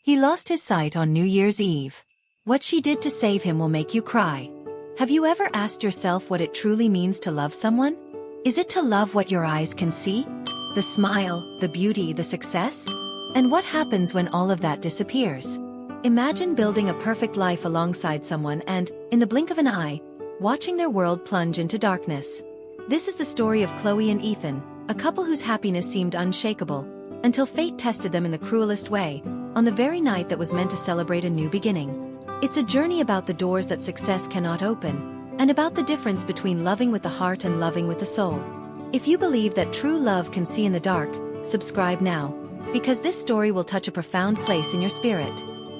He lost his sight on New Year's Eve. What she did to save him will make you cry. Have you ever asked yourself what it truly means to love someone? Is it to love what your eyes can see? The smile, the beauty, the success? And what happens when all of that disappears? Imagine building a perfect life alongside someone and, in the blink of an eye, watching their world plunge into darkness. This is the story of Chloe and Ethan, a couple whose happiness seemed unshakable, until fate tested them in the cruelest way, on the very night that was meant to celebrate a new beginning. It's a journey about the doors that success cannot open, and about the difference between loving with the heart and loving with the soul. If you believe that true love can see in the dark, subscribe now, because this story will touch a profound place in your spirit.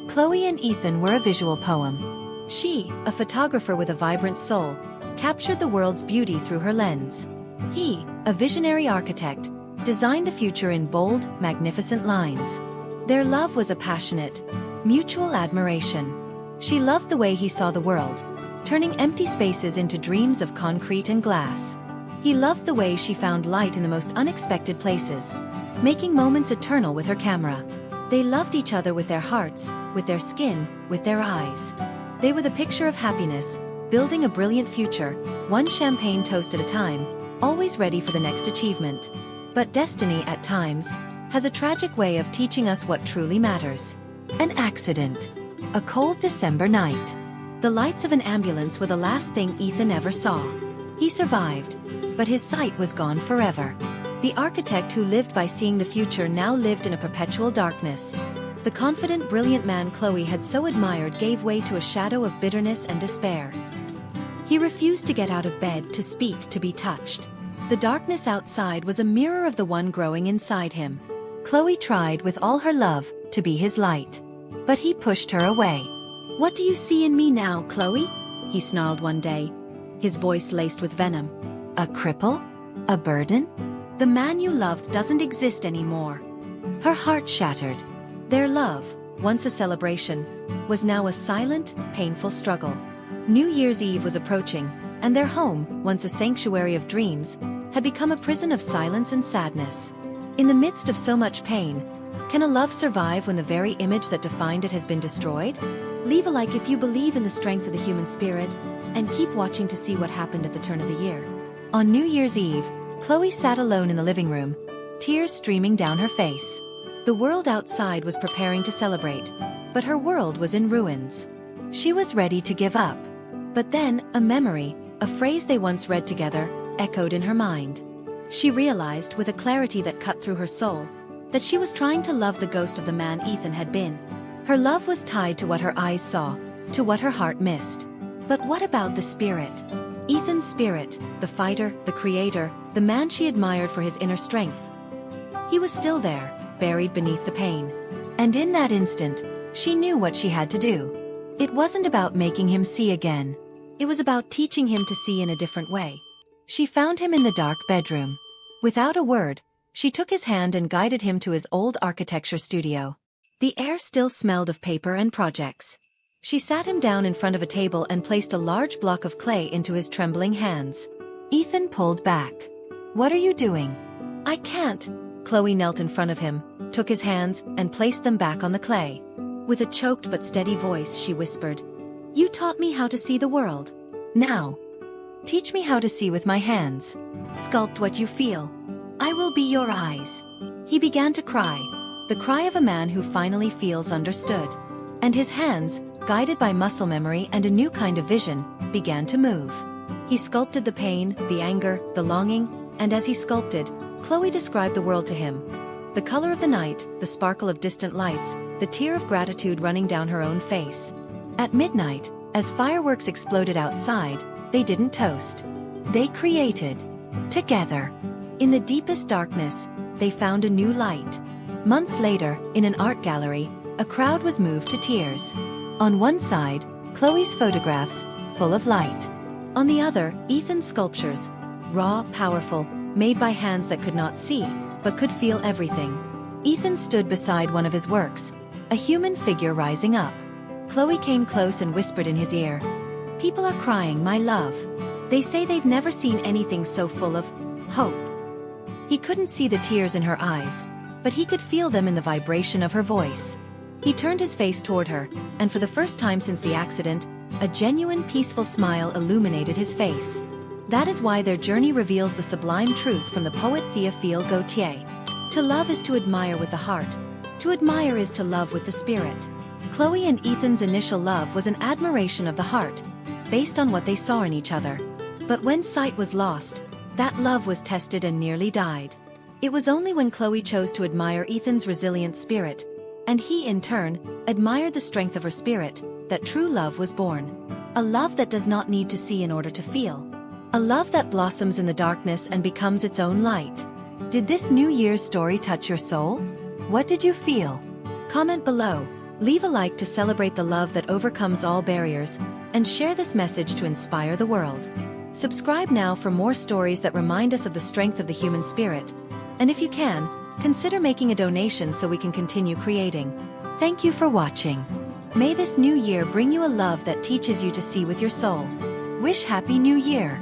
Chloe and Ethan were a visual poem. She, a photographer with a vibrant soul, captured the world's beauty through her lens. He, a visionary architect, designed the future in bold, magnificent lines. Their love was a passionate, mutual admiration. She loved the way he saw the world, turning empty spaces into dreams of concrete and glass. He loved the way she found light in the most unexpected places, making moments eternal with her camera. They loved each other with their hearts, with their skin, with their eyes. They were the picture of happiness, building a brilliant future, one champagne toast at a time, always ready for the next achievement. But destiny, at times, has a tragic way of teaching us what truly matters. An accident. A cold December night. The lights of an ambulance were the last thing Ethan ever saw. He survived, but his sight was gone forever. The architect who lived by seeing the future now lived in a perpetual darkness. The confident, brilliant man Chloe had so admired gave way to a shadow of bitterness and despair. He refused to get out of bed, to speak, to be touched. The darkness outside was a mirror of the one growing inside him. Chloe tried with all her love to be his light. But he pushed her away. "What do you see in me now, Chloe?" he snarled one day, his voice laced with venom. "A cripple? A burden? The man you loved doesn't exist anymore." Her heart shattered. Their love, once a celebration, was now a silent, painful struggle. New Year's Eve was approaching, and their home, once a sanctuary of dreams, had become a prison of silence and sadness. In the midst of so much pain, can a love survive when the very image that defined it has been destroyed? Leave a like if you believe in the strength of the human spirit, and keep watching to see what happened at the turn of the year. On New Year's Eve, Chloe sat alone in the living room, tears streaming down her face. The world outside was preparing to celebrate, but her world was in ruins. She was ready to give up. But then, a memory, a phrase they once read together, echoed in her mind. She realized, with a clarity that cut through her soul, that she was trying to love the ghost of the man Ethan had been. Her love was tied to what her eyes saw, to what her heart missed. But what about the spirit? Ethan's spirit, the fighter, the creator, the man she admired for his inner strength. He was still there, buried beneath the pain. And in that instant, she knew what she had to do. It wasn't about making him see again. It was about teaching him to see in a different way. She found him in the dark bedroom. Without a word, she took his hand and guided him to his old architecture studio. The air still smelled of paper and projects. She sat him down in front of a table and placed a large block of clay into his trembling hands. Ethan pulled back. "What are you doing?" "I can't." Chloe knelt in front of him, took his hands, and placed them back on the clay. With a choked but steady voice, she whispered, "You taught me how to see the world. Now, teach me how to see with my hands. Sculpt what you feel. I will be your eyes." He began to cry, the cry of a man who finally feels understood. And his hands, guided by muscle memory and a new kind of vision, began to move. He sculpted the pain, the anger, the longing, and as he sculpted, Chloe described the world to him. The color of the night, the sparkle of distant lights, the tear of gratitude running down her own face. At midnight, as fireworks exploded outside, they didn't toast. They created. Together. In the deepest darkness, they found a new light. Months later, in an art gallery, a crowd was moved to tears. On one side, Chloe's photographs, full of light. On the other, Ethan's sculptures, raw, powerful, made by hands that could not see, but could feel everything. Ethan stood beside one of his works, a human figure rising up. Chloe came close and whispered in his ear, "People are crying, my love. They say they've never seen anything so full of hope." He couldn't see the tears in her eyes, but he could feel them in the vibration of her voice. He turned his face toward her, and for the first time since the accident, a genuine peaceful smile illuminated his face. That is why their journey reveals the sublime truth from the poet Théophile Gautier. To love is to admire with the heart. To admire is to love with the spirit. Chloe and Ethan's initial love was an admiration of the heart, based on what they saw in each other. But when sight was lost, that love was tested and nearly died. It was only when Chloe chose to admire Ethan's resilient spirit, and he in turn admired the strength of her spirit, that true love was born. A love that does not need to see in order to feel. A love that blossoms in the darkness and becomes its own light. Did this New Year's story touch your soul? What did you feel? Comment below, leave a like to celebrate the love that overcomes all barriers, and share this message to inspire the world. Subscribe now for more stories that remind us of the strength of the human spirit. And if you can, consider making a donation so we can continue creating. Thank you for watching. May this new year bring you a love that teaches you to see with your soul. Wish Happy New Year!